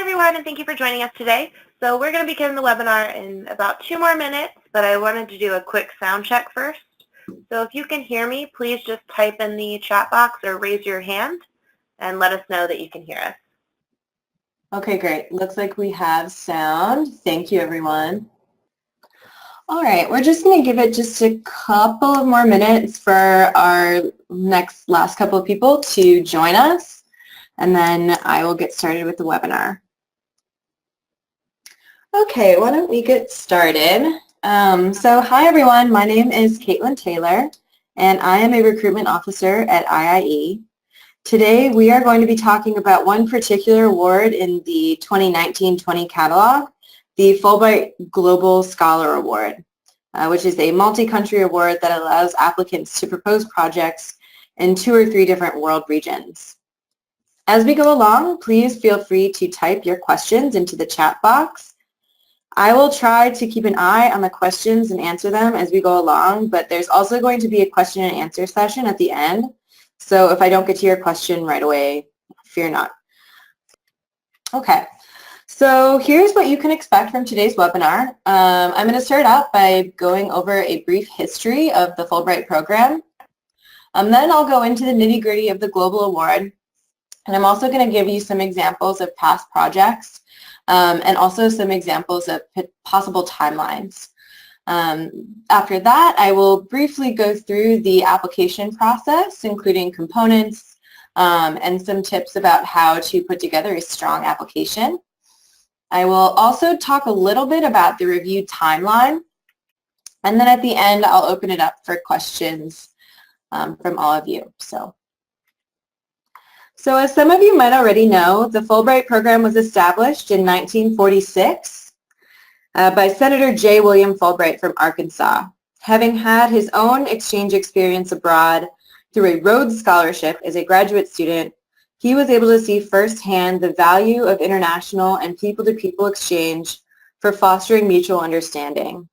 everyone, and thank you for joining us today. So we're going to begin the webinar in about 2 more minutes, but I wanted to do a quick sound check first. So if you can hear me, please just type in the chat box or raise your hand and let us know that you can hear us. Okay, great. Looks like we have sound. Thank you, everyone. All right, we're just going to give it just a couple of more minutes for our last couple of people to join us, and then I will get started with the webinar. Okay, why don't we get started? So hi, everyone. My name is Caitlin Taylor, and I am a recruitment officer at IIE. Today, we are going to be talking about one particular award in the 2019-20 catalog, the Fulbright Global Scholar Award, which is a multi-country award that allows applicants to propose projects in 2 or 3 different world regions. As we go along, please feel free to type your questions into the chat box. I will try to keep an eye on the questions and answer them as we go along, but there's also going to be a question and answer session at the end. So if I don't get to your question right away, fear not. Okay, so here's what you can expect from today's webinar. I'm going to start out by going over a brief history of the Fulbright program. Then I'll go into the nitty-gritty of the Global Award, and I'm also going to give you some examples of past projects and also some examples of possible timelines. After that, I will briefly go through the application process, including components and some tips about how to put together a strong application. I will also talk a little bit about the review timeline, and then at the end, I'll open it up for questions from all of you. So as some of you might already know, the Fulbright program was established in 1946 by Senator J. William Fulbright from Arkansas. Having had his own exchange experience abroad through a Rhodes Scholarship as a graduate student, he was able to see firsthand the value of international and people-to-people exchange for fostering mutual understanding.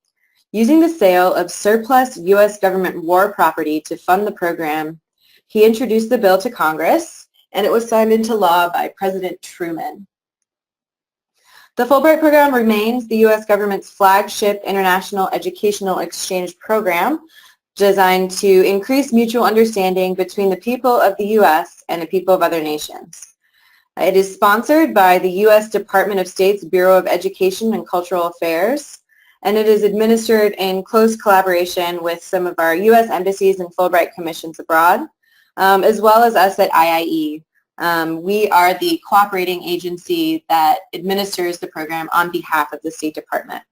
Using the sale of surplus U.S. government war property to fund the program, he introduced the bill to Congress, and it was signed into law by President Truman. The Fulbright program remains the U.S. government's flagship international educational exchange program designed to increase mutual understanding between the people of the U.S. and the people of other nations. It is sponsored by the U.S. Department of State's Bureau of Education and Cultural Affairs, and it is administered in close collaboration with some of our U.S. embassies and Fulbright commissions abroad, as well as us at IIE. We are the cooperating agency that administers the program on behalf of the State Department.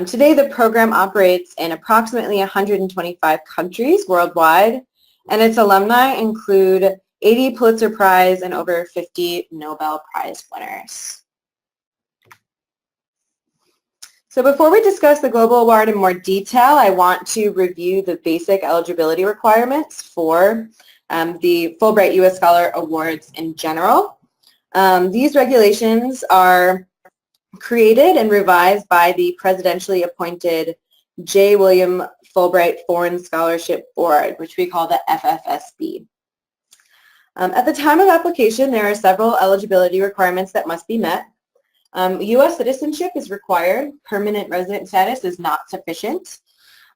Today, the program operates in approximately 125 countries worldwide, and its alumni include 80 Pulitzer Prize and over 50 Nobel Prize winners. So before we discuss the Global Award in more detail, I want to review the basic eligibility requirements for the Fulbright U.S. Scholar Awards in general. These regulations are created and revised by the presidentially appointed J. William Fulbright Foreign Scholarship Board, which we call the FFSB. At the time of application, there are several eligibility requirements that must be met. U.S. citizenship is required. Permanent resident status is not sufficient.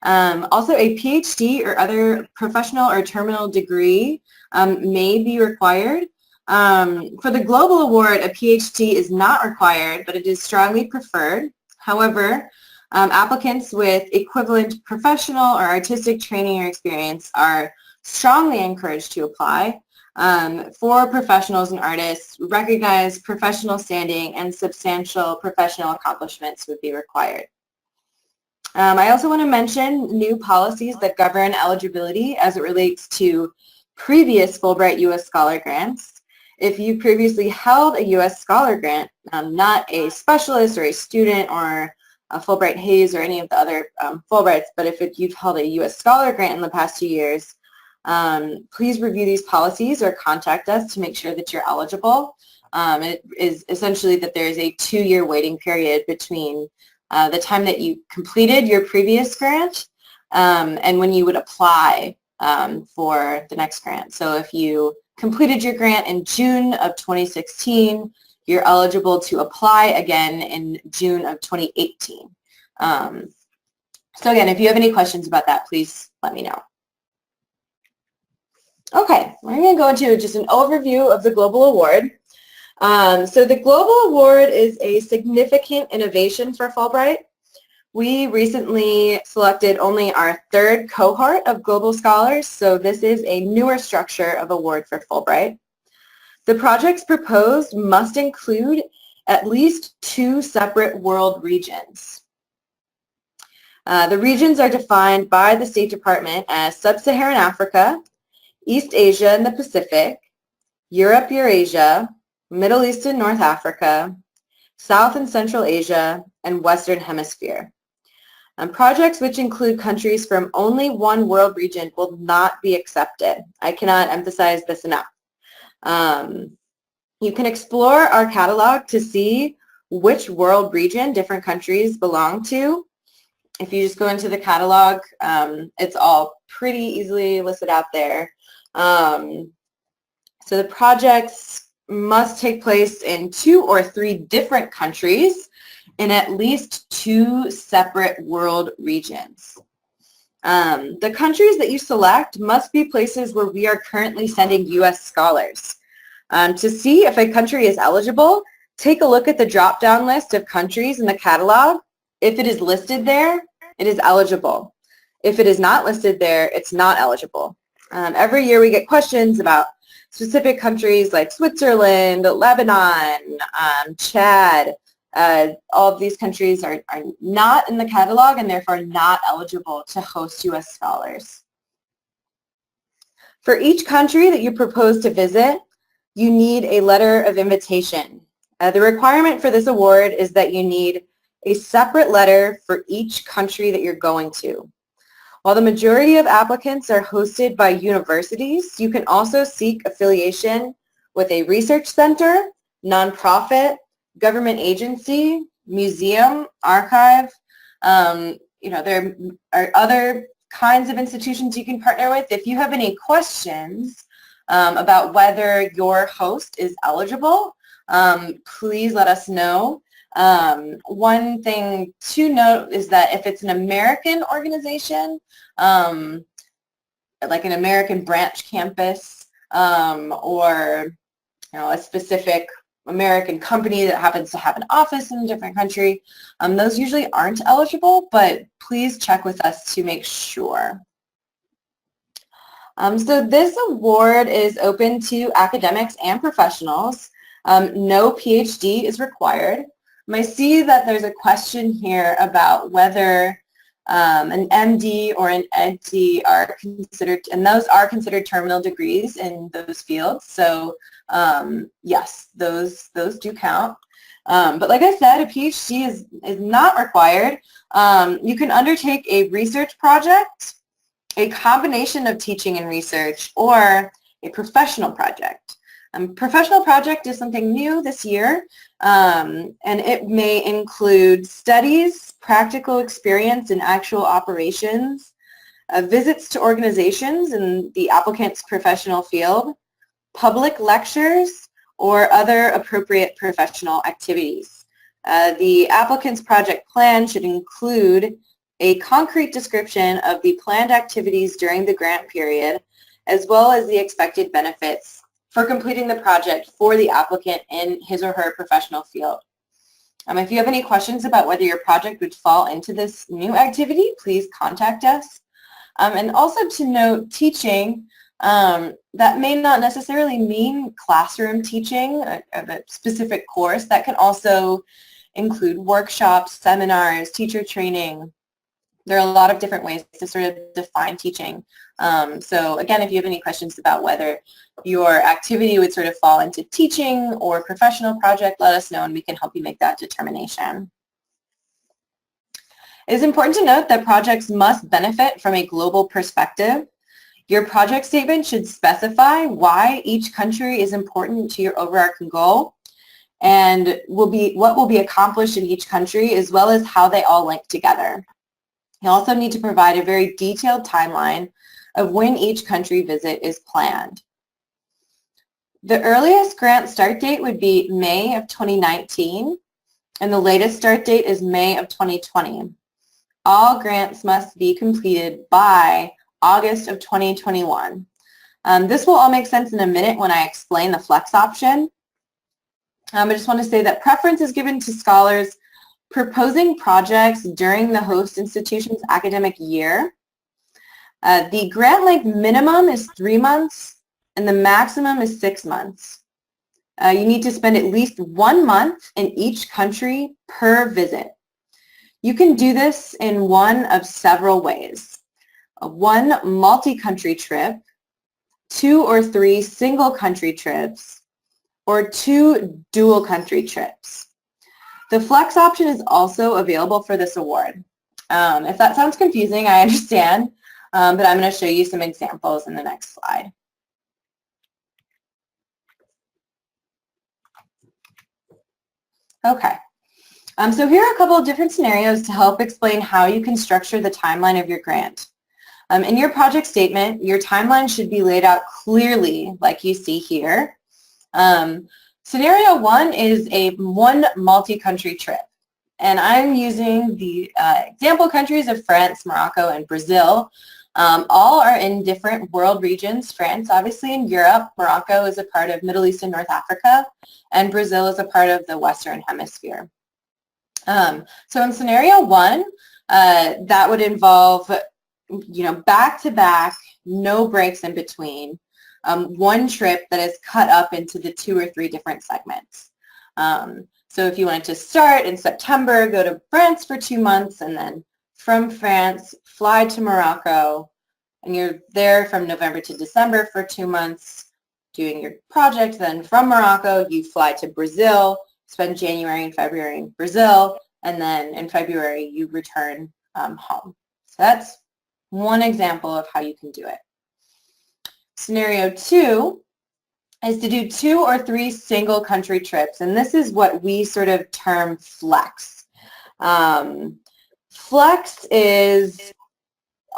Also, a PhD or other professional or terminal degree may be required. For the Global Award, a PhD is not required, but it is strongly preferred. However, applicants with equivalent professional or artistic training or experience are strongly encouraged to apply. For professionals and artists, recognized professional standing and substantial professional accomplishments would be required. I also want to mention new policies that govern eligibility as it relates to previous Fulbright U.S. Scholar grants. If you previously held a U.S. Scholar grant, not a specialist or a student or a Fulbright Hayes or any of the other Fulbrights, but if you've held a U.S. Scholar grant in the past 2 years, please review these policies or contact us to make sure that you're eligible. It is essentially that there is a 2-year waiting period between the time that you completed your previous grant and when you would apply for the next grant. So if you completed your grant in June of 2016, you're eligible to apply again in June of 2018. So again, if you have any questions about that, please let me know. Okay, we're going to go into just an overview of the Global Award. So the Global Award is a significant innovation for Fulbright. We recently selected only our third cohort of Global Scholars, so this is a newer structure of award for Fulbright. The projects proposed must include at least 2 separate world regions. The regions are defined by the State Department as Sub-Saharan Africa, East Asia and the Pacific, Europe, Eurasia, Middle East and North Africa, South and Central Asia, and Western Hemisphere. Projects which include countries from only one world region will not be accepted. I cannot emphasize this enough. You can explore our catalog to see which world region different countries belong to. If you just go into the catalog, it's all pretty easily listed out there. So the projects must take place in 2 or 3 different countries in at least 2 separate world regions. The countries that you select must be places where we are currently sending U.S. scholars. To see if a country is eligible, take a look at the drop-down list of countries in the catalog. If it is listed there, it is eligible. If it is not listed there, it's not eligible. Every year we get questions about specific countries like Switzerland, Lebanon, Chad. All of these countries are not in the catalog and therefore not eligible to host U.S. scholars. For each country that you propose to visit, you need a letter of invitation. The requirement for this award is that you need a separate letter for each country that you're going to. While the majority of applicants are hosted by universities, you can also seek affiliation with a research center, nonprofit, government agency, museum, archive. There are other kinds of institutions you can partner with. If you have any questions about whether your host is eligible, please let us know. One thing to note is that if it's an American organization, like an American branch campus, or a specific American company that happens to have an office in a different country, those usually aren't eligible, but please check with us to make sure. So this award is open to academics and professionals. No PhD is required. I see that there's a question here about whether an MD or an EdD are considered, and those are considered terminal degrees in those fields. So yes, those do count. But like I said, a PhD is not required. You can undertake a research project, a combination of teaching and research, or a professional project. Professional project is something new this year, and it may include studies, practical experience in actual operations, visits to organizations in the applicant's professional field, public lectures, or other appropriate professional activities. The applicant's project plan should include a concrete description of the planned activities during the grant period, as well as the expected benefits for completing the project for the applicant in his or her professional field. If you have any questions about whether your project would fall into this new activity, please contact us. And also to note, teaching, that may not necessarily mean classroom teaching of a specific course. That can also include workshops, seminars, teacher training. There are a lot of different ways to sort of define teaching. So again, if you have any questions about whether your activity would sort of fall into teaching or professional project, let us know and we can help you make that determination. It is important to note that projects must benefit from a global perspective. Your project statement should specify why each country is important to your overarching goal and what will be accomplished in each country, as well as how they all link together. You also need to provide a very detailed timeline of when each country visit is planned. The earliest grant start date would be May of 2019, and the latest start date is May of 2020. All grants must be completed by August of 2021. This will all make sense in a minute when I explain the flex option. I just want to say that preference is given to scholars proposing projects during the host institution's academic year. The grant length minimum is 3 months and the maximum is 6 months. You need to spend at least 1 month in each country per visit. You can do this in one of several ways. One multi-country trip, 2 or 3 single country trips, or 2 dual country trips. The flex option is also available for this award. If that sounds confusing, I understand, but I'm going to show you some examples in the next slide. Okay, so here are a couple of different scenarios to help explain how you can structure the timeline of your grant. In your project statement, your timeline should be laid out clearly like you see here. Scenario 1 is one multi-country trip, and I'm using the example countries of France, Morocco, and Brazil. All are in different world regions. France, obviously, in Europe. Morocco is a part of Middle East and North Africa, and Brazil is a part of the Western Hemisphere. So in scenario 1, that would involve, back-to-back, no breaks in between, one trip that is cut up into the 2 or 3 different segments. So if you wanted to start in September, go to France for 2 months, and then from France, fly to Morocco, and you're there from November to December for 2 months doing your project. Then from Morocco, you fly to Brazil, spend January and February in Brazil, and then in February, you return home. So that's one example of how you can do it. Scenario 2 is to do 2 or 3 single country trips, and this is what we sort of term flex. Flex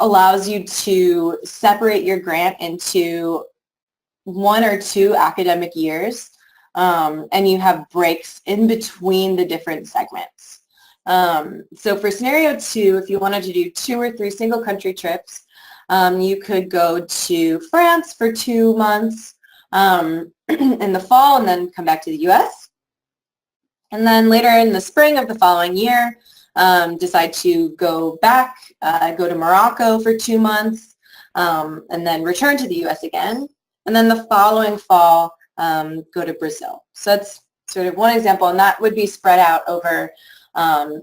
allows you to separate your grant into 1 or 2 academic years, and you have breaks in between the different segments. So for scenario 2, if you wanted to do 2 or 3 single country trips, you could go to France for 2 months in the fall and then come back to the U.S. And then later in the spring of the following year, decide to go back, go to Morocco for 2 months, and then return to the U.S. again. And then the following fall, go to Brazil. So that's sort of one example, and that would be spread out over,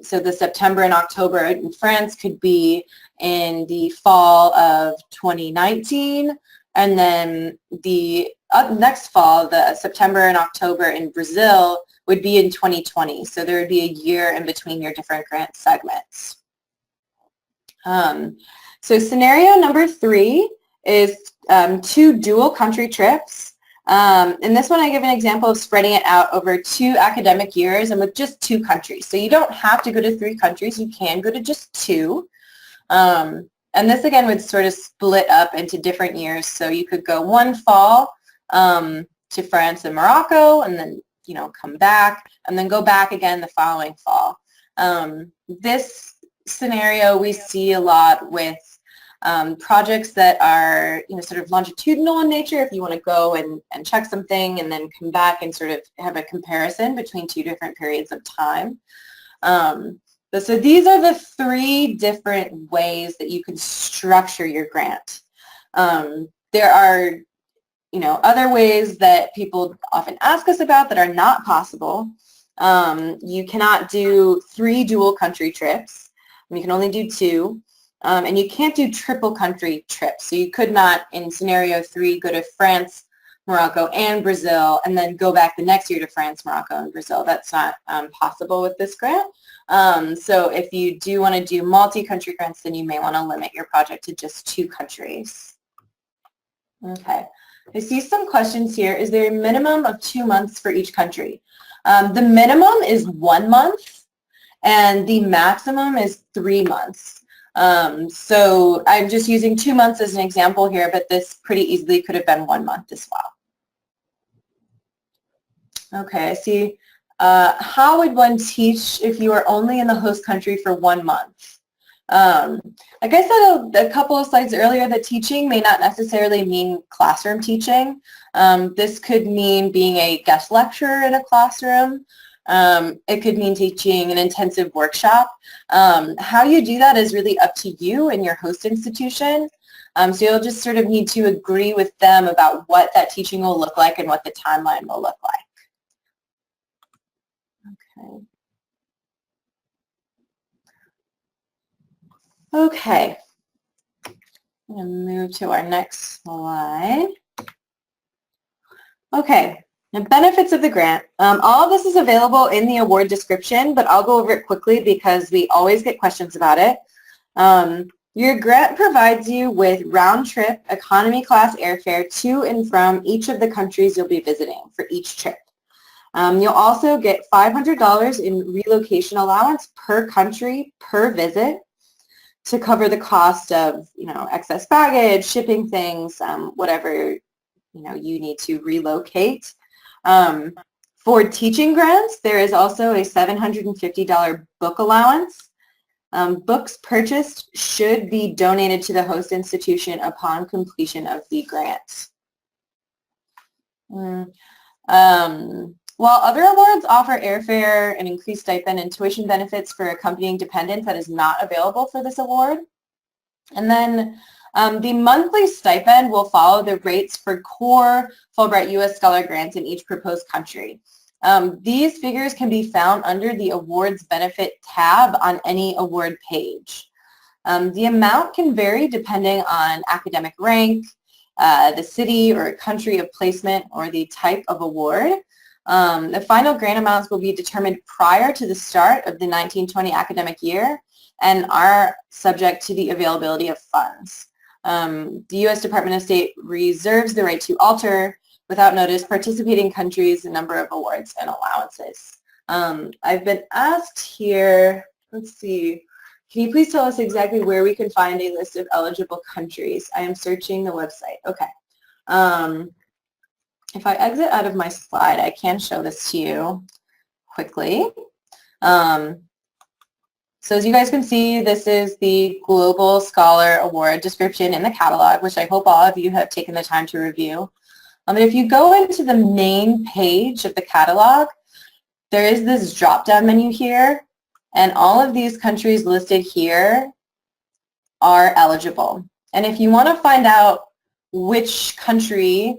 so the September and October in France could be in the fall of 2019, and then the next fall, the September and October in Brazil would be in 2020. So there would be a year in between your different grant segments. So scenario number 3 is 2 dual country trips. In this one, I give an example of spreading it out over 2 academic years and with just 2 countries. So you don't have to go to 3 countries. You can go to just 2. And this, again, would sort of split up into different years. So you could go one fall to France and Morocco, and then, come back, and then go back again the following fall. This scenario we see a lot with projects that are, sort of longitudinal in nature. If you want to go and check something and then come back and sort of have a comparison between 2 different periods of time. So these are the 3 different ways that you can structure your grant. There are, other ways that people often ask us about that are not possible. You cannot do 3 dual country trips. You can only do 2. And you can't do triple country trips. So you could not, in scenario 3, go to France, Morocco, and Brazil, and then go back the next year to France, Morocco, and Brazil. That's not possible with this grant. So if you do want to do multi-country grants, then you may want to limit your project to just 2 countries. Okay. I see some questions here. Is there a minimum of 2 months for each country? The minimum is 1 month, and the maximum is 3 months. So I'm just using 2 months as an example here, but this pretty easily could have been 1 month as well. Okay, I see. How would one teach if you are only in the host country for 1 month? Like I said a couple of slides earlier, that teaching may not necessarily mean classroom teaching. This could mean being a guest lecturer in a classroom. It could mean teaching an intensive workshop. How you do that is really up to you and your host institution. So you'll just sort of need to agree with them about what that teaching will look like and what the timeline will look like. Okay. Okay. I'm going to move to our next slide. Okay. The benefits of the grant. All of this is available in the award description, but I'll go over it quickly because we always get questions about it. Your grant provides you with round-trip economy class airfare to and from each of the countries you'll be visiting for each trip. You'll also get $500 in relocation allowance per country per visit to cover the cost of, excess baggage, shipping things, whatever, you need to relocate. For teaching grants, there is also a $750 book allowance. Books purchased should be donated to the host institution upon completion of the grant. While other awards offer airfare and increased stipend and tuition benefits for accompanying dependents, that is not available for this award. And then the monthly stipend will follow the rates for core Fulbright U.S. Scholar grants in each proposed country. These figures can be found under the Awards Benefit tab on any award page. The amount can vary depending on academic rank, the city or country of placement, or the type of award. The final grant amounts will be determined prior to the start of the 1920 academic year and are subject to the availability of funds. The U.S. Department of State reserves the right to alter without notice participating countries, the number of awards and allowances. I've been asked here, let's see, can you please tell us exactly where we can find a list of eligible countries? I am searching the website. Okay. If I exit out of my slide, I can show this to you quickly. So as you guys can see, this is the Global Scholar Award description in the catalog, which I hope all of you have taken the time to review. But if you go into the main page of the catalog, there is this drop-down menu here, and all of these countries listed here are eligible. And if you want to find out which country,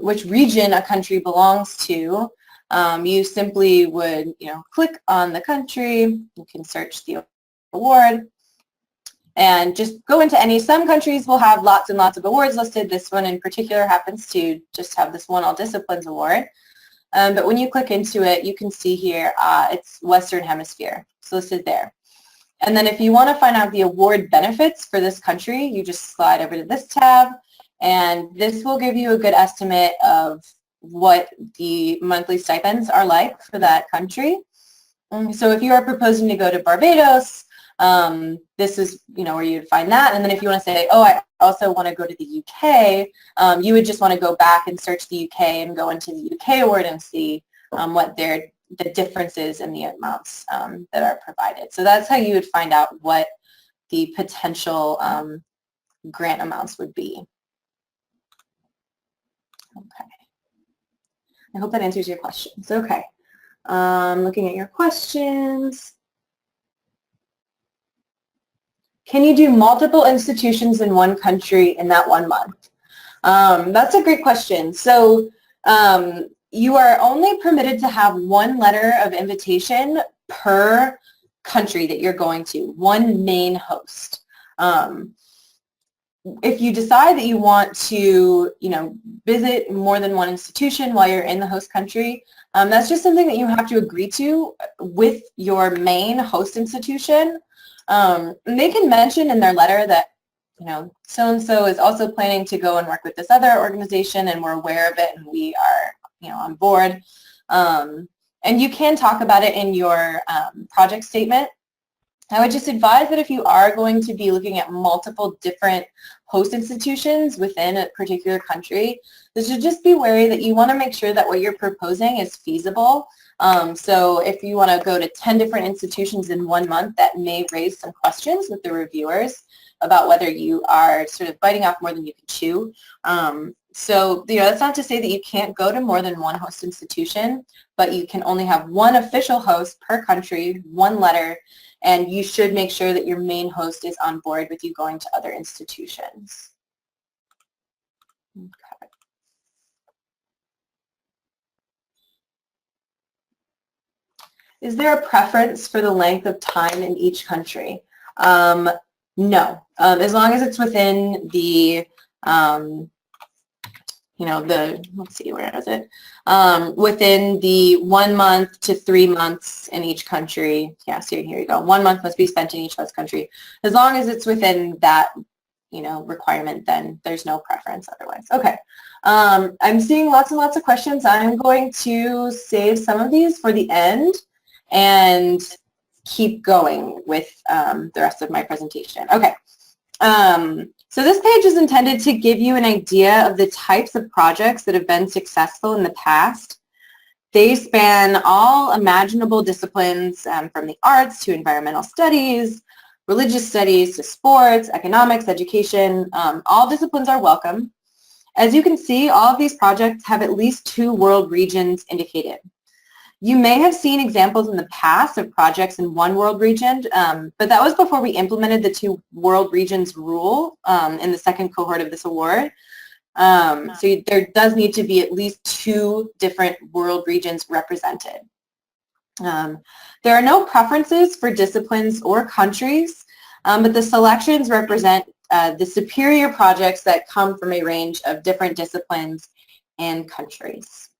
which region a country belongs to, you simply would, click on the country. You can search the award and just go into any. Some countries will have lots and lots of awards listed. This one in particular happens to just have this one All Disciplines award. But when you click into it, you can see here it's Western Hemisphere. It's listed there. And then if you want to find out the award benefits for this country, you just slide over to this tab, and this will give you a good estimate of what the monthly stipends are like for that country. So if you are proposing to go to Barbados, this is where you'd find that. And then if you want to say, oh, I also want to go to the UK, you would just want to go back and search the UK and go into the UK award and see what the differences in the amounts that are provided. So that's how you would find out what the potential grant amounts would be. Okay. I hope that answers your questions. Okay. Looking at your questions. Can you do multiple institutions in one country in that 1 month? That's a great question. So you are only permitted to have one letter of invitation per country that you're going to, one main host. If you decide that you want to, visit more than one institution while you're in the host country, that's just something that you have to agree to with your main host institution. They can mention in their letter that, so-and-so is also planning to go and work with this other organization, and we're aware of it, and we are, on board. And you can talk about it in your project statement. I would just advise that if you are going to be looking at multiple different host institutions within a particular country, you should just be wary that you want to make sure that what you're proposing is feasible. So if you want to go to 10 different institutions in 1 month, that may raise some questions with the reviewers about whether you are sort of biting off more than you can chew. So, that's not to say that you can't go to more than one host institution, but you can only have one official host per country, one letter, and you should make sure that your main host is on board with you going to other institutions. Okay. Is there a preference for the length of time in each country? No. As long as it's within the let's see, where is it? Within the 1 month to 3 months in each country. Yeah, so here you go. 1 month must be spent in each host country. As long as it's within that, requirement, then there's no preference otherwise. Okay. I'm seeing lots and lots of questions. I'm going to save some of these for the end and keep going with the rest of my presentation. Okay. So this page is intended to give you an idea of the types of projects that have been successful in the past. They span all imaginable disciplines, from the arts to environmental studies, religious studies to sports, economics, education. All disciplines are welcome. As you can see, all of these projects have at least 2 world regions indicated. You may have seen examples in the past of projects in one world region, but that was before we implemented the 2 world regions rule in the second cohort of this award. So there does need to be at least 2 different world regions represented. There are no preferences for disciplines or countries, but the selections represent the superior projects that come from a range of different disciplines and countries.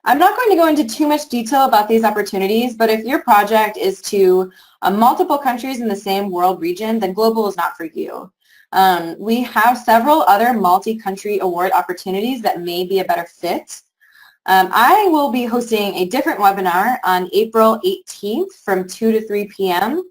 I'm not going to go into too much detail about these opportunities, but if your project is to multiple countries in the same world region, then global is not for you. We have several other multi-country award opportunities that may be a better fit. I will be hosting a different webinar on April 18th from 2 to 3 p.m.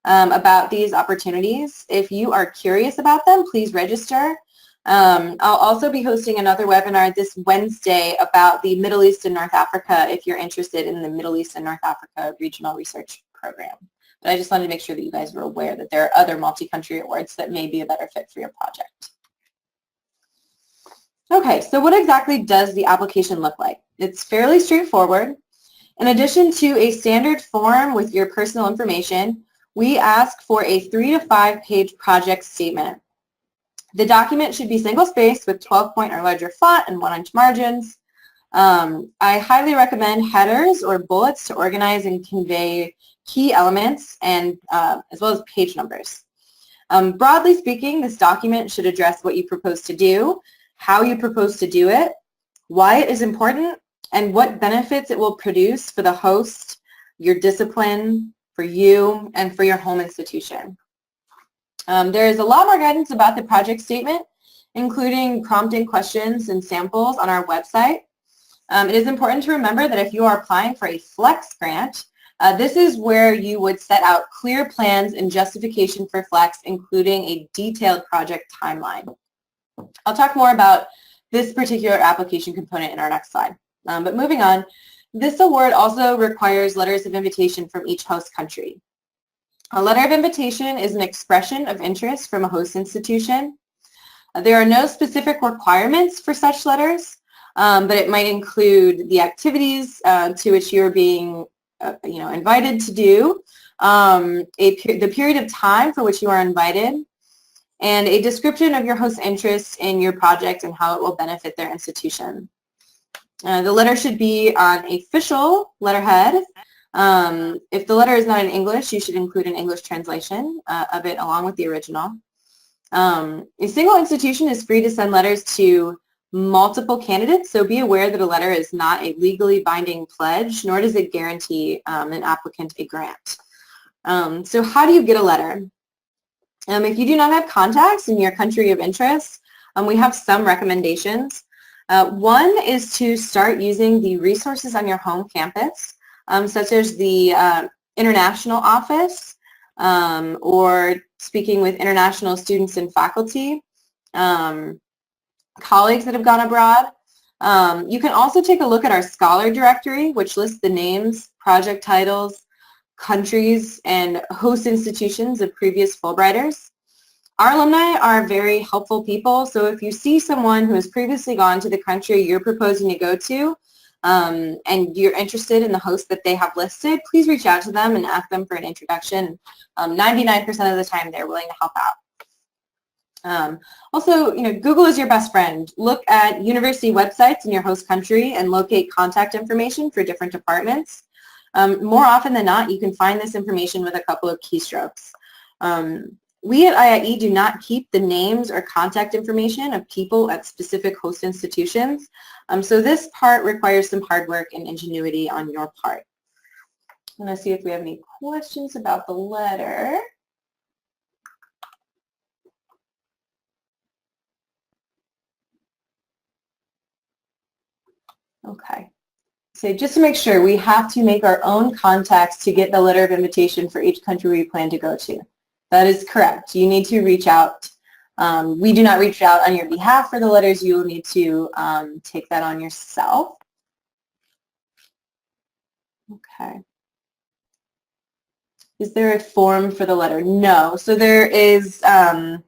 About these opportunities. If you are curious about them, please register. I'll also be hosting another webinar this Wednesday about the Middle East and North Africa if you're interested in the Middle East and North Africa Regional Research Program. But I just wanted to make sure that you guys were aware that there are other multi-country awards that may be a better fit for your project. Okay, so what exactly does the application look like? It's fairly straightforward. In addition to a standard form with your personal information, we ask for a 3 to 5 page project statement. The document should be single-spaced with 12-point or larger font and 1-inch margins. I highly recommend headers or bullets to organize and convey key elements and as well as page numbers. Broadly speaking, this document should address what you propose to do, how you propose to do it, why it is important, and what benefits it will produce for the host, your discipline, for you, and for your home institution. There is a lot more guidance about the project statement, including prompting questions and samples on our website. It is important to remember that if you are applying for a flex grant, this is where you would set out clear plans and justification for flex, including a detailed project timeline. I'll talk more about this particular application component in our next slide. But moving on, this award also requires letters of invitation from each host country. A letter of invitation is an expression of interest from a host institution. There are no specific requirements for such letters, but it might include the activities to which you're being invited to do, the period of time for which you are invited, and a description of your host's interest in your project and how it will benefit their institution. The letter should be on official letterhead. If the letter is not in English, you should include an English translation of it along with the original. A single institution is free to send letters to multiple candidates, so be aware that a letter is not a legally binding pledge, nor does it guarantee an applicant a grant. So how do you get a letter? If you do not have contacts in your country of interest, we have some recommendations. One is to start using the resources on your home campus. such as the international office or speaking with international students and faculty, colleagues that have gone abroad. You can also take a look at our scholar directory, which lists the names, project titles, countries, and host institutions of previous Fulbrighters. Our alumni are very helpful people, so if you see someone who has previously gone to the country you're proposing to go to, and you're interested in the host that they have listed, please reach out to them and ask them for an introduction. 99% of the time they're willing to help out. Also, Google is your best friend. Look at university websites in your host country and locate contact information for different departments. More often than not, you can find this information with a couple of keystrokes. We at IIE do not keep the names or contact information of people at specific host institutions, so this part requires some hard work and ingenuity on your part. I'm going to see if we have any questions about the letter. Okay. So just to make sure, we have to make our own contacts to get the letter of invitation for each country we plan to go to. That is correct. You need to reach out. We do not reach out on your behalf for the letters. You will need to take that on yourself. Okay. Is there a form for the letter? No. So there is, no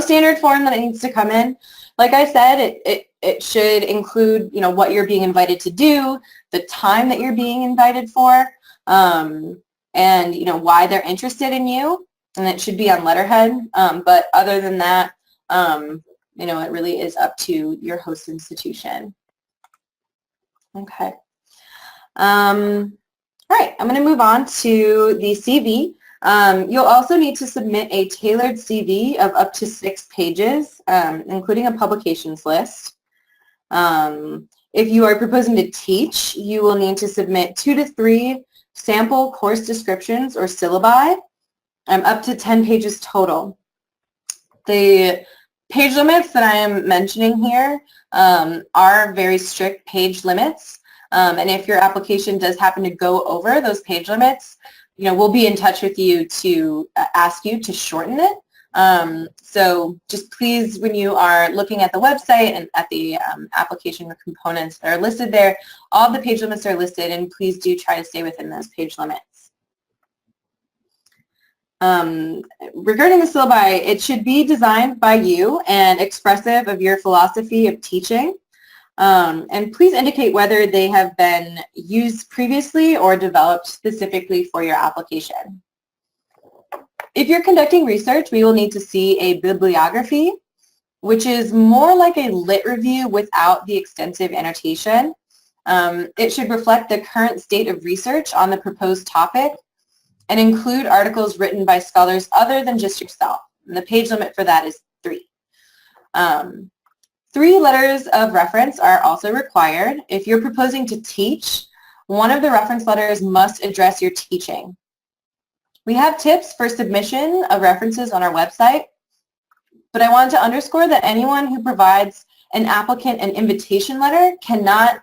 standard form that it needs to come in. Like I said, it should include, what you're being invited to do, the time that you're being invited for, and why they're interested in you, and it should be on letterhead. But other than that, it really is up to your host institution. Okay. All right, I'm going to move on to the CV. You'll also need to submit a tailored CV of up to 6 pages, including a publications list. If you are proposing to teach, you will need to submit 2 to 3 sample course descriptions or syllabi, up to 10 pages total. The page limits that I am mentioning here are very strict page limits, and if your application does happen to go over those page limits, we'll be in touch with you to ask you to shorten it. So just please, when you are looking at the website and at the application components that are listed there, all the page limits are listed, and please do try to stay within those page limits. Regarding the syllabi, it should be designed by you and expressive of your philosophy of teaching. And please indicate whether they have been used previously or developed specifically for your application. If you're conducting research, we will need to see a bibliography, which is more like a lit review without the extensive annotation. It should reflect the current state of research on the proposed topic and include articles written by scholars other than just yourself. And the page limit for that is 3. 3 letters of reference are also required. If you're proposing to teach, one of the reference letters must address your teaching. We have tips for submission of references on our website, but I wanted to underscore that anyone who provides an applicant an invitation letter cannot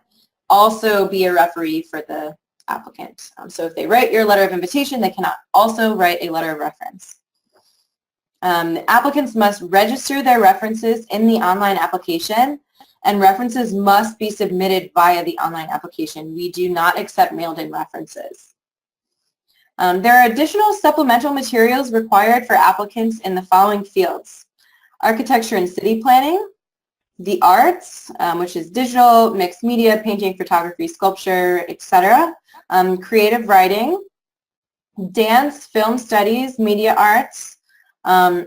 also be a referee for the applicant. So if they write your letter of invitation, they cannot also write a letter of reference. Applicants must register their references in the online application, and references must be submitted via the online application. We do not accept mailed-in references. There are additional supplemental materials required for applicants in the following fields: architecture and city planning, the arts, which is digital, mixed media, painting, photography, sculpture, etc., creative writing, dance, film studies, media arts,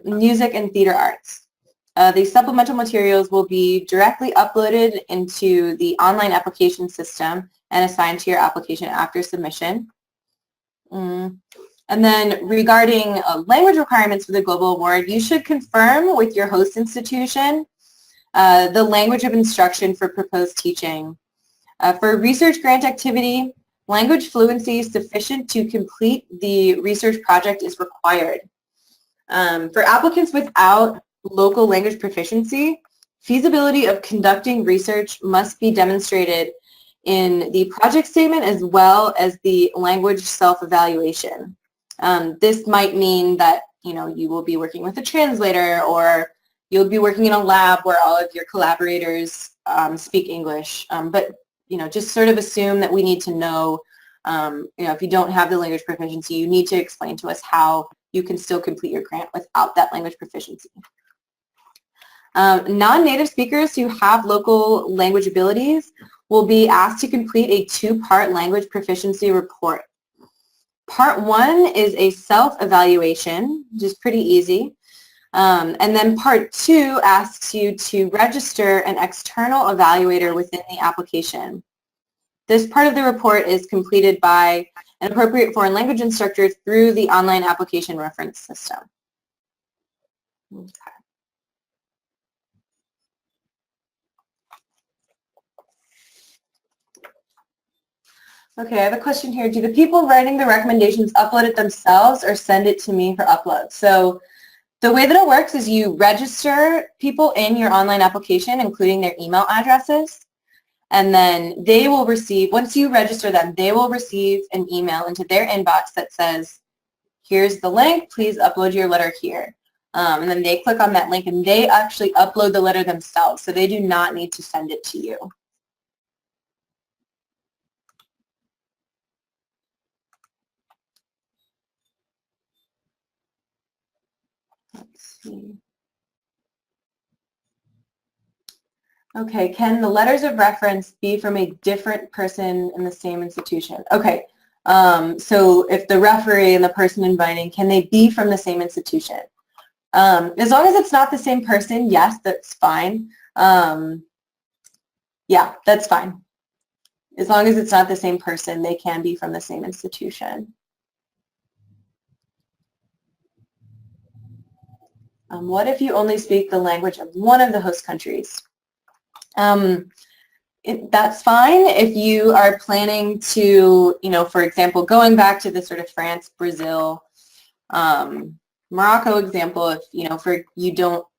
music and theater arts. These supplemental materials will be directly uploaded into the online application system and assigned to your application after submission. And then regarding language requirements for the Global Award, you should confirm with your host institution the language of instruction for proposed teaching. For research grant activity, language fluency sufficient to complete the research project is required. For applicants without local language proficiency, feasibility of conducting research must be demonstrated in the project statement as well as the language self-evaluation. This might mean that you will be working with a translator, or you'll be working in a lab where all of your collaborators speak English. But just sort of assume that we need to know, if you don't have the language proficiency, you need to explain to us how you can still complete your grant without that language proficiency. Non-native speakers who have local language abilities will be asked to complete a two-part language proficiency report. Part 1 is a self-evaluation, which is pretty easy. And then Part 2 asks you to register an external evaluator within the application. This part of the report is completed by an appropriate foreign language instructor through the online application reference system. Okay. Okay, I have a question here. Do the people writing the recommendations upload it themselves or send it to me for upload? So the way that it works is you register people in your online application, including their email addresses, and then they will receive, once you register them, they will receive an email into their inbox that says, here's the link, please upload your letter here. And then they click on that link and they actually upload the letter themselves, so they do not need to send it to you. Let's see. Okay, can the letters of reference be from a different person in the same institution? Okay, so if the referee and the person inviting, can they be from the same institution? As long as it's not the same person, yes, that's fine. Yeah, that's fine. As long as it's not the same person, they can be from the same institution. What if you only speak the language of one of the host countries? That's fine if you are planning to, for example, going back to the sort of France, Brazil, Morocco example, if,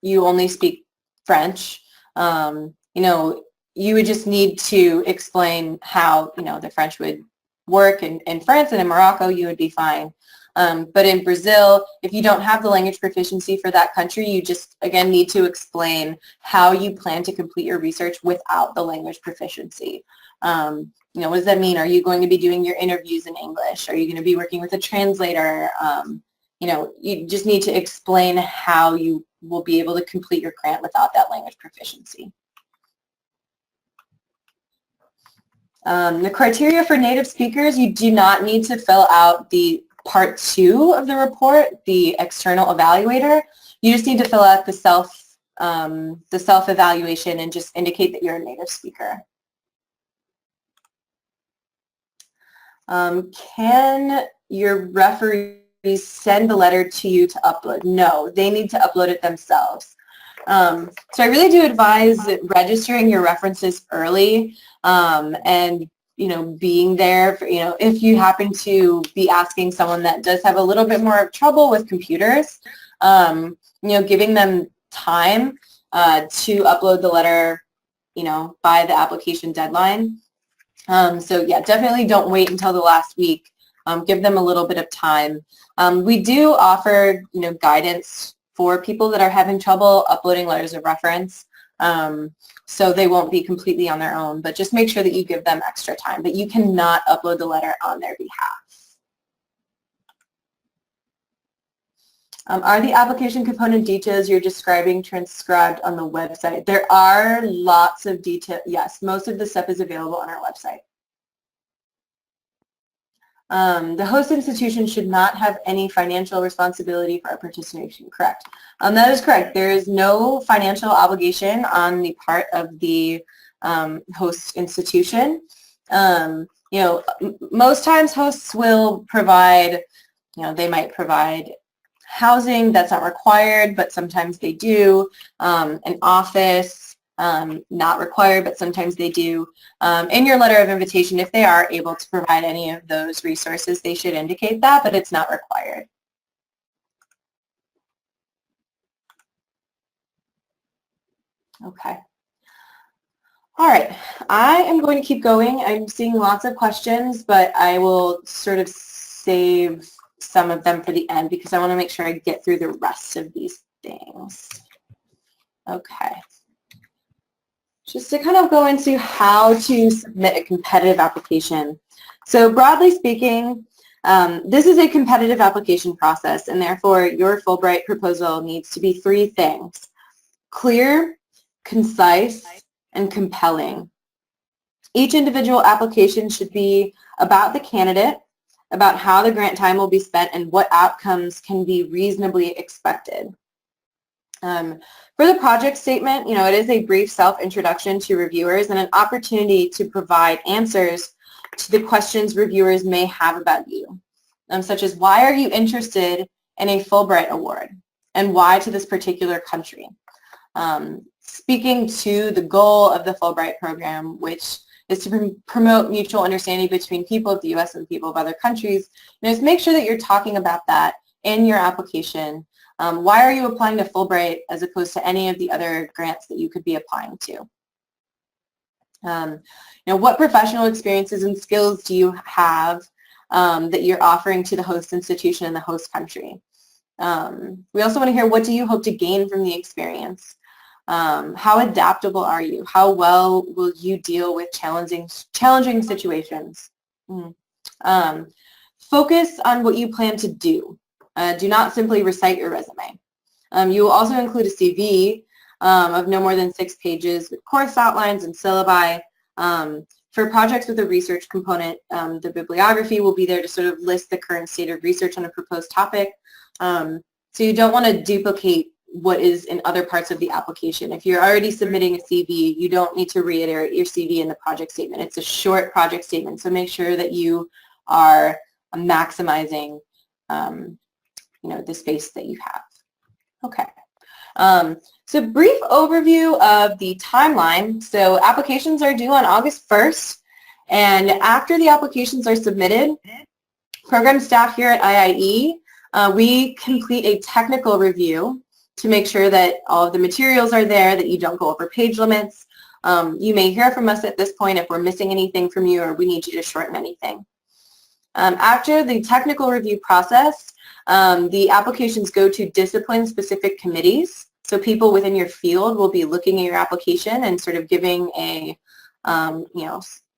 you only speak French, you would just need to explain how, the French would work in France, and in Morocco you would be fine. But in Brazil, if you don't have the language proficiency for that country, you just, again, need to explain how you plan to complete your research without the language proficiency. What does that mean? Are you going to be doing your interviews in English? Are you going to be working with a translator? You just need to explain how you will be able to complete your grant without that language proficiency. The criteria for native speakers, you do not need to fill out the Part 2 of the report, the external evaluator. You just need to fill out the self-evaluation and just indicate that you're a native speaker. Can your referees send the letter to you to upload? No, they need to upload it themselves. So I really do advise registering your references early and being there for, if you happen to be asking someone that does have a little bit more trouble with computers, giving them time to upload the letter, by the application deadline. So yeah, definitely don't wait until the last week. Give them a little bit of time. We do offer, guidance for people that are having trouble uploading letters of reference. So they won't be completely on their own, but just make sure that you give them extra time. But you cannot upload the letter on their behalf. Are the application component details you're describing transcribed on the website? There are lots of detail. Yes, most of the stuff is available on our website. The host institution should not have any financial responsibility for our participation. Correct. That is correct. There is no financial obligation on the part of the host institution. Most times hosts will provide, they might provide housing that's not required, but sometimes they do, an office, not required, but sometimes they do. In your letter of invitation, if they are able to provide any of those resources, they should indicate that, but it's not required. Okay. All right, I am going to keep going. I'm seeing lots of questions, but I will sort of save some of them for the end because I want to make sure I get through the rest of these things. Okay. Just to kind of go into how to submit a competitive application. So broadly speaking, this is a competitive application process, and therefore your Fulbright proposal needs to be three things: clear, concise, and compelling. Each individual application should be about the candidate, about how the grant time will be spent, and what outcomes can be reasonably expected. For the project statement, it is a brief self-introduction to reviewers and an opportunity to provide answers to the questions reviewers may have about you, such as why are you interested in a Fulbright award and why to this particular country? Speaking to the goal of the Fulbright program, which is to promote mutual understanding between people of the U.S. and people of other countries, just make sure that you're talking about that in your application. Why are you applying to Fulbright as opposed to any of the other grants that you could be applying to? What professional experiences and skills do you have that you're offering to the host institution and the host country? We also want to hear, what do you hope to gain from the experience? How adaptable are you? How well will you deal with challenging situations? Focus on what you plan to do. Do not simply recite your resume. You will also include a CV of no more than 6 pages with course outlines and syllabi. For projects with a research component, the bibliography will be there to sort of list the current state of research on a proposed topic. So you don't want to duplicate what is in other parts of the application. If you're already submitting a CV, you don't need to reiterate your CV in the project statement. It's a short project statement, so make sure that you are maximizing the space that you have. Okay. So brief overview of the timeline. So applications are due on August 1st, and after the applications are submitted, program staff here at IIE, we complete a technical review to make sure that all of the materials are there, that you don't go over page limits. You may hear from us at this point if we're missing anything from you or we need you to shorten anything. After the technical review process, the applications go to discipline-specific committees. So people within your field will be looking at your application and sort of giving a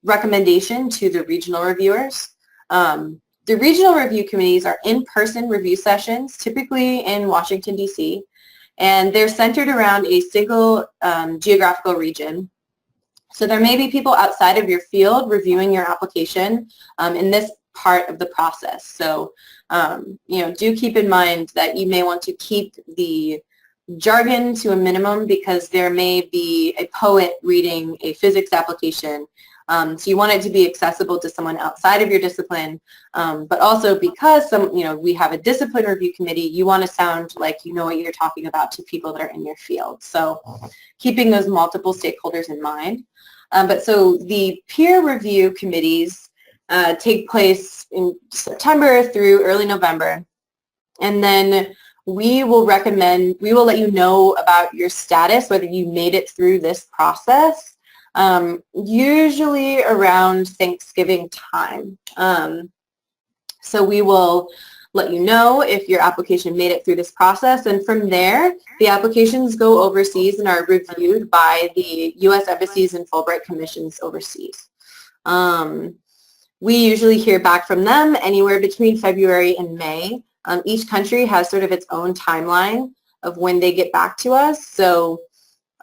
recommendation to the regional reviewers. The regional review committees are in-person review sessions, typically in Washington, D.C., and they're centered around a single geographical region. So there may be people outside of your field reviewing your application in this part of the process. So, do keep in mind that you may want to keep the jargon to a minimum because there may be a poet reading a physics application. So you want it to be accessible to someone outside of your discipline, but also because we have a discipline review committee, you want to sound like you know what you're talking about to people that are in your field. So keeping those multiple stakeholders in mind. So the peer review committees take place in September through early November, and then we will let you know about your status, whether you made it through this process, usually around Thanksgiving time. So we will let you know if your application made it through this process, and from there, the applications go overseas and are reviewed by the U.S. embassies and Fulbright commissions overseas. We usually hear back from them anywhere between February and May. Each country has sort of its own timeline of when they get back to us. So,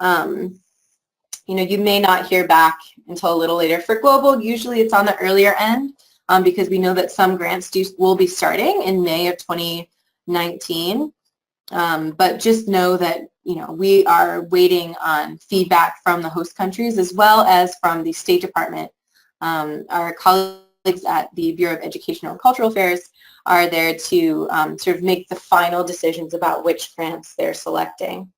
you may not hear back until a little later. For global, usually it's on the earlier end because we know that some grants will be starting in May of 2019. But just know that, we are waiting on feedback from the host countries as well as from the State Department. Our colleagues at the Bureau of Educational and Cultural Affairs are there to sort of make the final decisions about which grants they're selecting.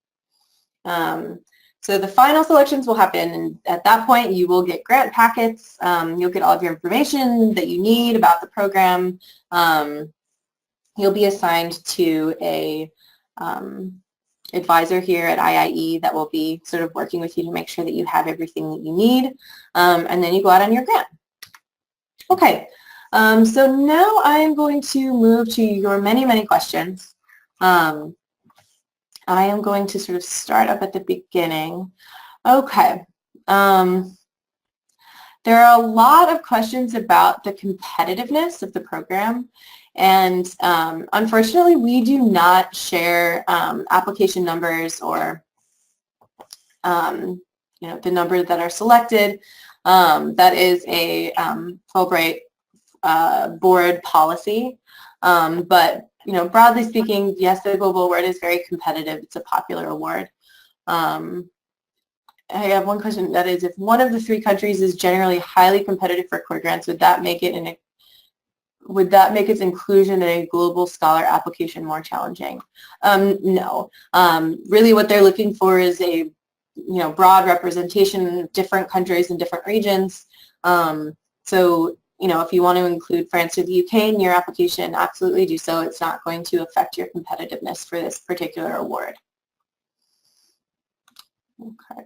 So the final selections will happen, and at that point you will get grant packets. You'll get all of your information that you need about the program. You'll be assigned to a advisor here at IIE that will be sort of working with you to make sure that you have everything that you need, and then you go out on your grant. Okay, so now I'm going to move to your many, many questions. I am going to sort of start up at the beginning. Okay. There are a lot of questions about the competitiveness of the program, and unfortunately we do not share application numbers or the number that are selected. That is a Fulbright board policy, but broadly speaking, yes, the Global Award is very competitive. It's a popular award. I have one question, that is, if one of the 3 countries is generally highly competitive for core grants, would that make its inclusion in a global scholar application more challenging? No. Really what they're looking for is a broad representation of different countries and different regions. So if you want to include France or the UK in your application, absolutely do so. It's not going to affect your competitiveness for this particular award. Okay.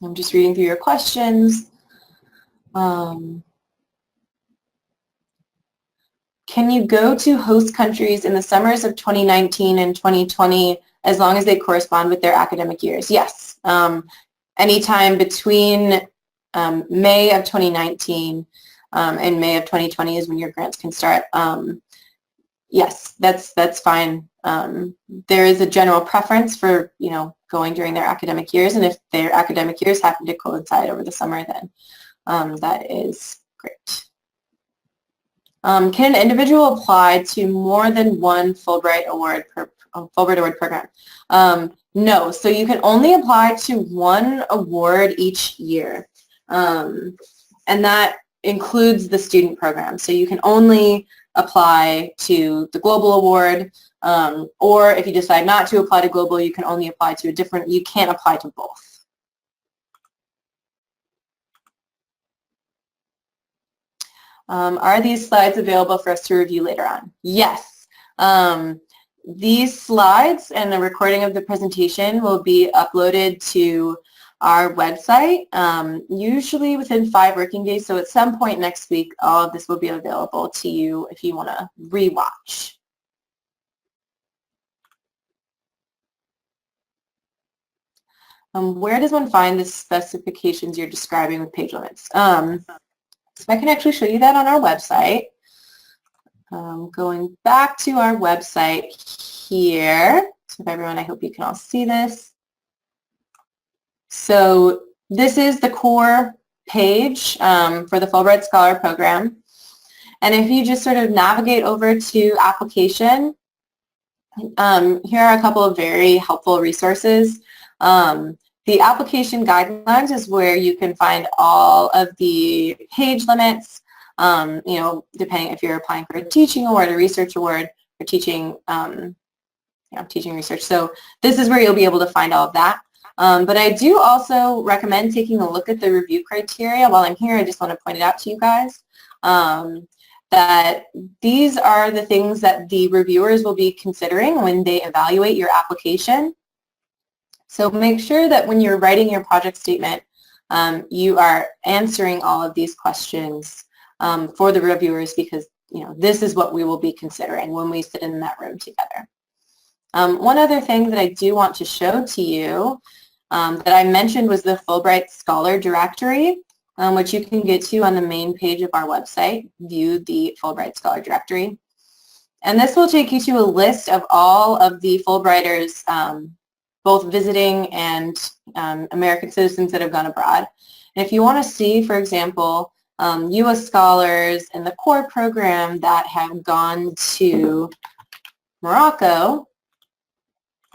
I'm just reading through your questions. Can you go to host countries in the summers of 2019 and 2020 as long as they correspond with their academic years? Yes. Anytime between May of 2019 and May of 2020 is when your grants can start. Yes, that's fine. There is a general preference for going during their academic years, and if their academic years happen to coincide over the summer, then that is great. Can an individual apply to more than one Fulbright Award program? No, so you can only apply to one award each year, and that includes the student program. So you can only apply to the Global Award, or if you decide not to apply to Global, you can only apply to you can't apply to both. Are these slides available for us to review later on? Yes. These slides and the recording of the presentation will be uploaded to our website, usually within 5 working days. So at some point next week, all of this will be available to you if you want to rewatch. Where does one find the specifications you're describing with page limits? So I can actually show you that on our website. Going back to our website here, so everyone, I hope you can all see this. So this is the core page for the Fulbright Scholar Program. And if you just sort of navigate over to application, here are a couple of very helpful resources. The application guidelines is where you can find all of the page limits, depending if you're applying for a teaching award, a research award, or teaching, teaching research. So this is where you'll be able to find all of that. But I do also recommend taking a look at the review criteria. While I'm here, I just want to point it out to you guys, that these are the things that the reviewers will be considering when they evaluate your application. So make sure that when you're writing your project statement, you are answering all of these questions for the reviewers, because this is what we will be considering when we sit in that room together. One other thing that I do want to show to you that I mentioned was the Fulbright Scholar Directory, which you can get to on the main page of our website, view the Fulbright Scholar Directory. And this will take you to a list of all of the Fulbrighters, both visiting and American citizens that have gone abroad. And if you want to see, for example, U.S. scholars in the core program that have gone to Morocco,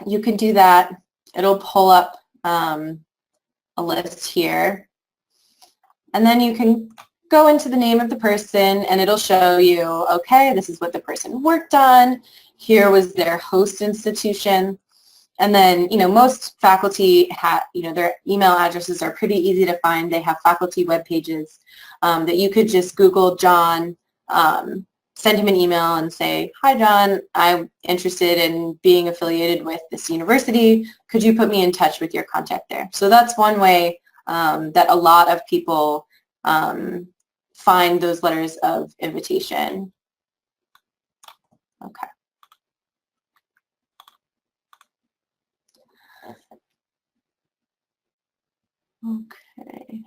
you can do that. It'll pull up a list here. And then you can go into the name of the person and it'll show you, okay, this is what the person worked on. Here was their host institution. And then, most faculty have, their email addresses are pretty easy to find. They have faculty web pages that you could just Google John, send him an email and say, "Hi, John, I'm interested in being affiliated with this university. Could you put me in touch with your contact there?" So that's one way that a lot of people find those letters of invitation. Okay. Okay.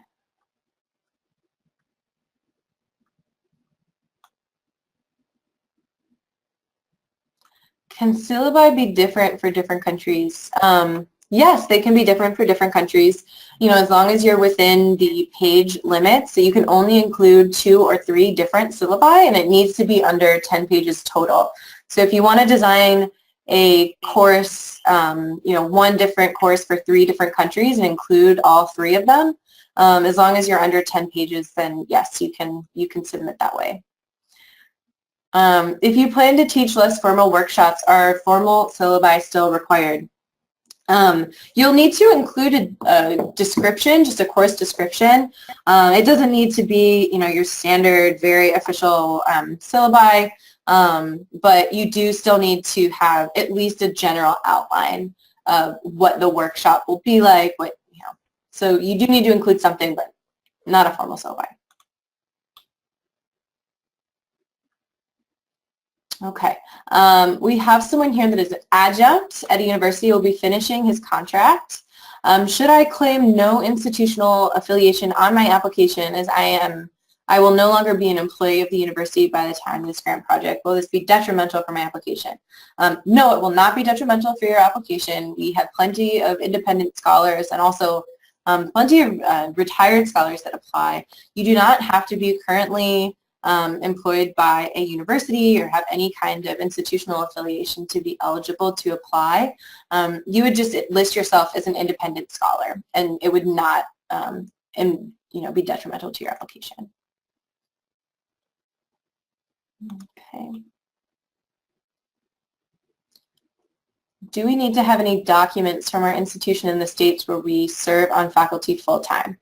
Can syllabi be different for different countries? Yes, they can be different for different countries. As long as you're within the page limits, so you can only include 2 or 3 different syllabi, and it needs to be under 10 pages total. So if you want to design a course, one different course for 3 different countries and include all 3 of them, as long as you're under 10 pages, then yes, you can submit that way. If you plan to teach less formal workshops, are formal syllabi still required? You'll need to include a description, just a course description. It doesn't need to be, your standard, very official syllabi, but you do still need to have at least a general outline of what the workshop will be like. So you do need to include something, but not a formal syllabi. Okay. We have someone here that is an adjunct at a university who will be finishing his contract. Should I claim no institutional affiliation on my application as I will no longer be an employee of the university by the time of this grant project? Will this be detrimental for my application? No, it will not be detrimental for your application. We have plenty of independent scholars and also plenty of retired scholars that apply. You do not have to be currently employed by a university or have any kind of institutional affiliation to be eligible to apply. You would just list yourself as an independent scholar, and it would not be detrimental to your application. Okay. Do we need to have any documents from our institution in the States where we serve on faculty full-time?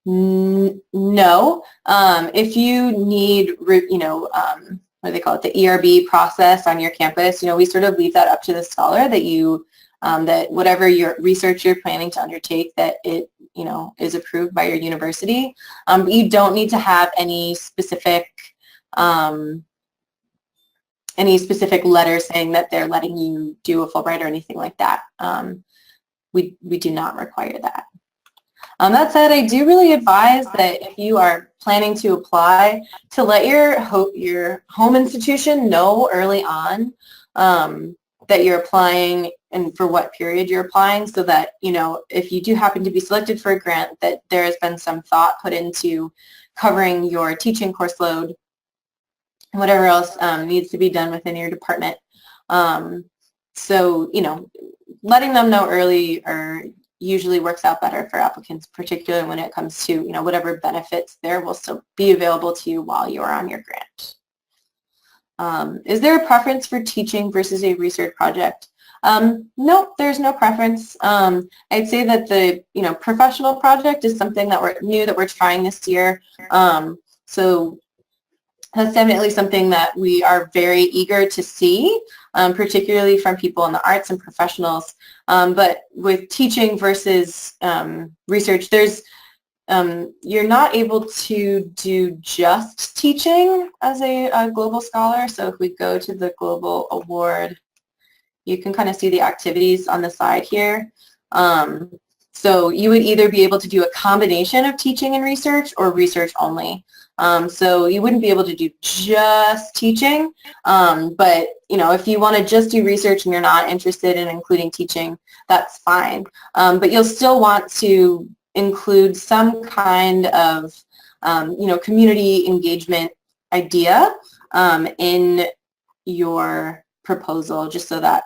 No. If you need, what do they call it, the ERB process on your campus, we sort of leave that up to the scholar that that whatever your research you're planning to undertake, that it, is approved by your university. You don't need to have any specific letter saying that they're letting you do a Fulbright or anything like that. We do not require that. That said, I do really advise that if you are planning to apply, to let your home institution know early on that you're applying and for what period you're applying, so that, if you do happen to be selected for a grant, that there has been some thought put into covering your teaching course load and whatever else needs to be done within your department. So, letting them know early usually works out better for applicants, particularly when it comes to, whatever benefits there will still be available to you while you are on your grant. Is there a preference for teaching versus a research project? No, there's no preference. I'd say that the, professional project is something that we're trying this year. So that's definitely something that we are very eager to see, particularly from people in the arts and professionals. But with teaching versus research, you're not able to do just teaching as a global scholar. So if we go to the global award, you can kind of see the activities on the side here. So you would either be able to do a combination of teaching and research or research only. So you wouldn't be able to do just teaching, but if you want to just do research and you're not interested in including teaching, that's fine. But you'll still want to include some kind of community engagement idea in your proposal, just so that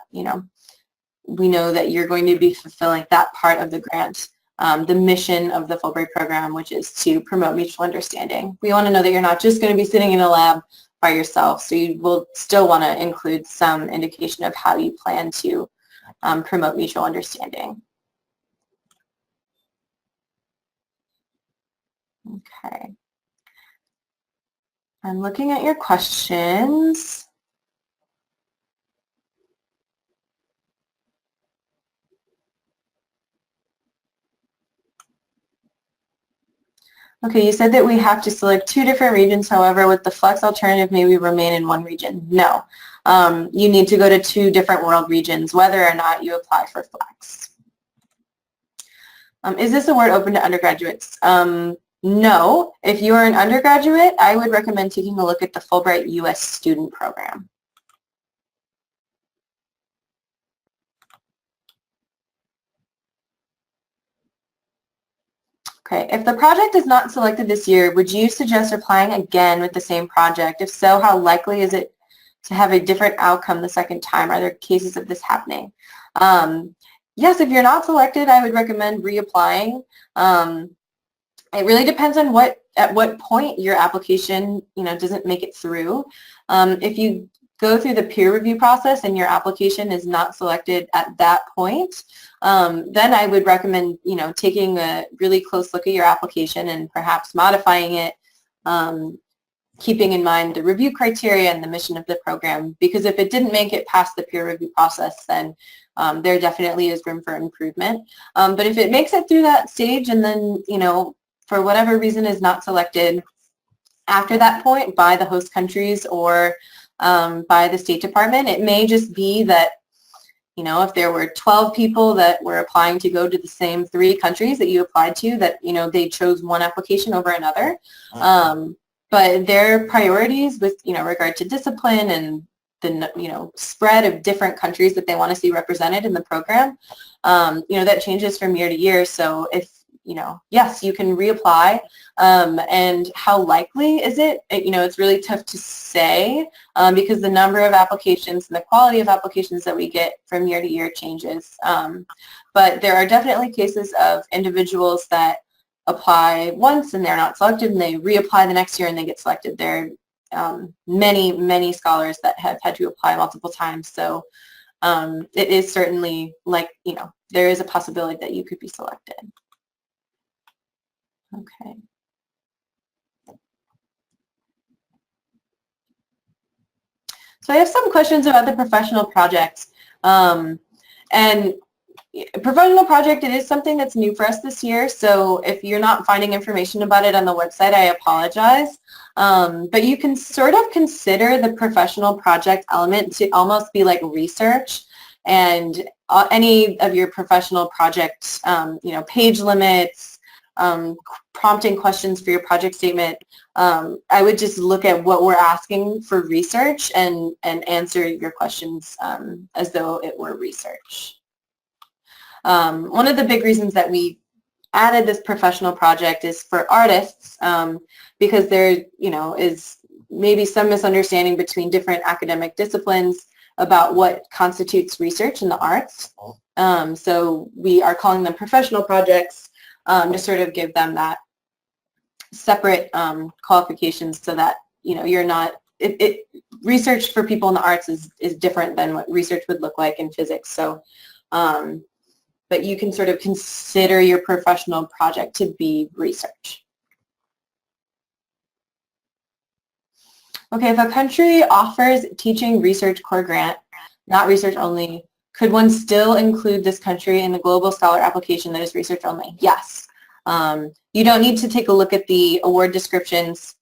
we know that you're going to be fulfilling that part of the grant. The mission of the Fulbright program, which is to promote mutual understanding. We want to know that you're not just going to be sitting in a lab, by yourself, so you will still want to include some indication of how you plan to promote mutual understanding. Okay. I'm looking at your questions. Okay, you said that we have to select 2 different regions. However, with the flex alternative, may we remain in 1 region? No. You need to go to 2 different world regions, whether or not you apply for flex. Is this award open to undergraduates? No. If you are an undergraduate, I would recommend taking a look at the Fulbright U.S. student program. Okay, if the project is not selected this year, would you suggest applying again with the same project? If so, how likely is it to have a different outcome the second time? Are there cases of this happening? Yes, if you're not selected, I would recommend reapplying. It really depends on at what point your application, doesn't make it through. If you go through the peer review process and your application is not selected at that point, then I would recommend, taking a really close look at your application and perhaps modifying it, keeping in mind the review criteria and the mission of the program. Because if it didn't make it past the peer review process, then there definitely is room for improvement. But if it makes it through that stage and then, for whatever reason is not selected after that point by the host countries or by the State Department, it may just be that, if there were 12 people that were applying to go to the same 3 countries that you applied to, that, they chose one application over another. But their priorities with, regard to discipline and the, spread of different countries that they want to see represented in the program, that changes from year to year. So if, yes, you can reapply. And how likely is it? It's really tough to say because the number of applications and the quality of applications that we get from year to year changes. But there are definitely cases of individuals that apply once and they're not selected and they reapply the next year and they get selected. There are many scholars that have had to apply multiple times. So it is certainly there is a possibility that you could be selected. Okay. So I have some questions about the professional projects. And professional project, it is something that's new for us this year. So if you're not finding information about it on the website, I apologize. But you can sort of consider the professional project element to almost be like research. And any of your professional projects, page limits, prompting questions for your project statement, I would just look at what we're asking for research and answer your questions as though it were research. One of the big reasons that we added this professional project is for artists because there, is maybe some misunderstanding between different academic disciplines about what constitutes research in the arts. So we are calling them professional projects to sort of give them that separate qualifications so that, you're not, research for people in the arts is different than what research would look like in physics. So, but you can sort of consider your professional project to be research. Okay, if a country offers teaching research core grant, not research only, could one still include this country in the global scholar application that is research only? Yes. You don't need to take a look at the award descriptions,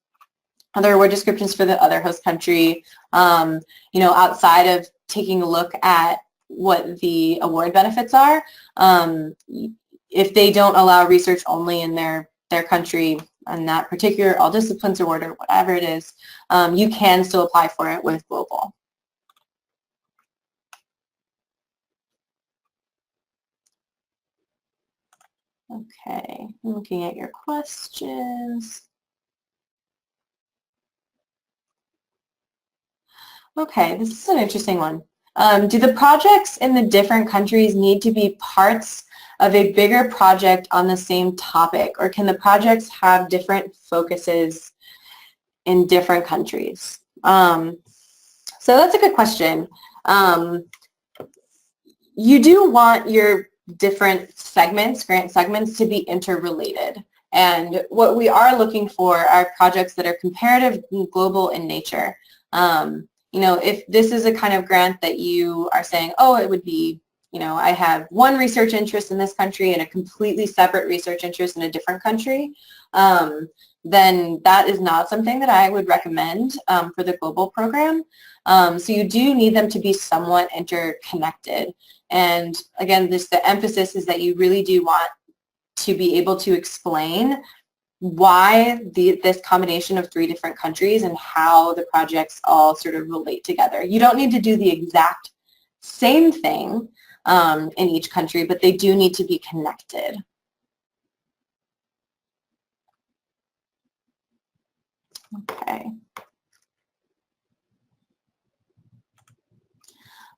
other award descriptions for the other host country, outside of taking a look at what the award benefits are. If they don't allow research only in their country and that particular all disciplines award or whatever it is, you can still apply for it with global. Okay, I'm looking at your questions. Okay, this is an interesting one. Do the projects in the different countries need to be parts of a bigger project on the same topic, or can the projects have different focuses in different countries? So that's a good question. You do want your different segments, grant segments, to be interrelated. And what we are looking for are projects that are comparative and global in nature. If this is a kind of grant that you are saying, oh, it would be, I have one research interest in this country and a completely separate research interest in a different country, then that is not something that I would recommend for the global program. So you do need them to be somewhat interconnected. And again, the emphasis is that you really do want to be able to explain why this combination of 3 different countries and how the projects all sort of relate together. You don't need to do the exact same thing in each country, but they do need to be connected. Okay.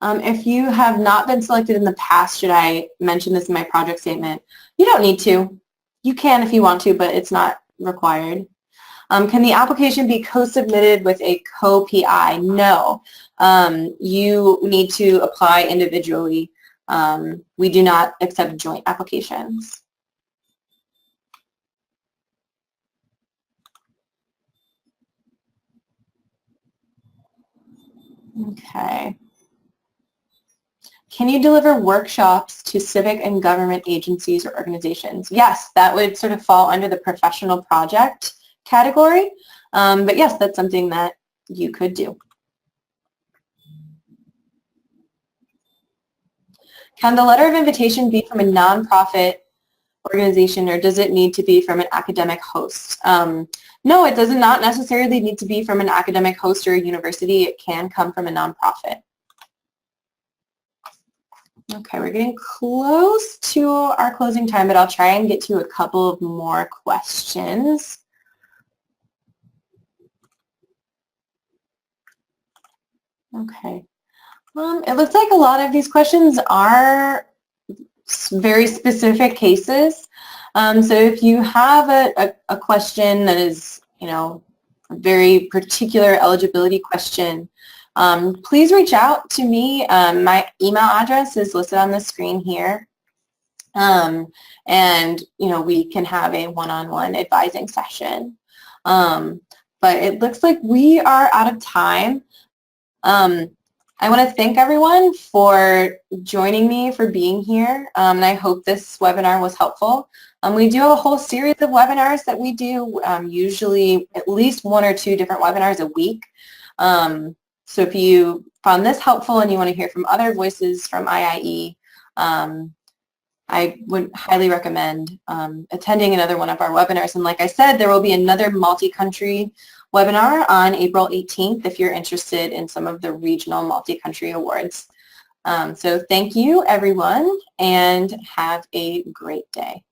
If you have not been selected in the past, should I mention this in my project statement? You don't need to. You can if you want to, but it's not required. Can the application be co-submitted with a co-PI? No. You need to apply individually. We do not accept joint applications. Okay. Can you deliver workshops to civic and government agencies or organizations? Yes, that would sort of fall under the professional project category. But yes, that's something that you could do. Can the letter of invitation be from a nonprofit organization, or does it need to be from an academic host? No, it does not necessarily need to be from an academic host or a university. It can come from a nonprofit. Okay, we're getting close to our closing time, but I'll try and get to a couple of more questions. Okay. It looks like a lot of these questions are very specific cases. So if you have a question that is, a very particular eligibility question, please reach out to me. My email address is listed on the screen here. And, we can have a one-on-one advising session. But it looks like we are out of time. I want to thank everyone for joining me, for being here, and I hope this webinar was helpful. We do have a whole series of webinars that we do, usually at least 1 or 2 different webinars a week. So if you found this helpful and you want to hear from other voices from IIE, I would highly recommend attending another one of our webinars. And like I said, there will be another multi-country webinar on April 18th if you're interested in some of the regional multi-country awards. So thank you, everyone, and have a great day.